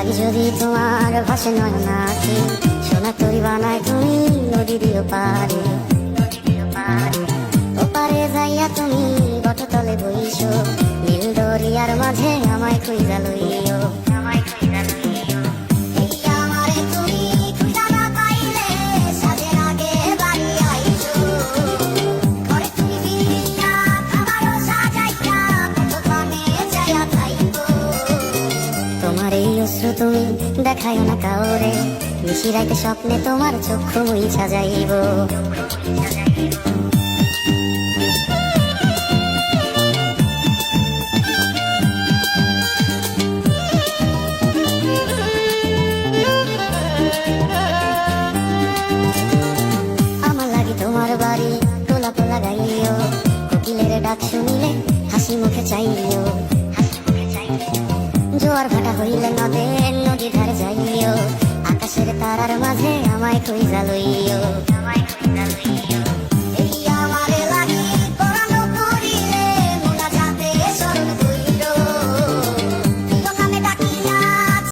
লাগি যদি তোমার ভাসে নয় নাকি, সোনা তরি বানায় তুমি নদী দিও পারে। ওপারে যাইয়া তুমি বটতলে বইছো, নীল দরিয়ার মাঝে আমায় খুঁজা লইও। এই আমারে তুমি খুঁজা না পাইলে সাজের আগে বাড়ি আইছো। ঘরে তুমি বিরিয়া খাবারও সাজাইয়া কতক্ষণে যাইয়া খাইবো। তোমার এই অশ্রু তুমি দেখাইও না কাউরে, নিশি রাইতে স্বপ্নে তোমার চক্ষু মুইছা যাইব। আমার লাগি তোমার বাড়ি গোলাপ লাগাইও, কোকিলের ডাক শুনিলে হাসি মুখে চাইও। জোয়ার ভাটা হইলে নদীর ধারে যাইও, আকাশের তারার মাঝে আমায় খুঁজা লইও।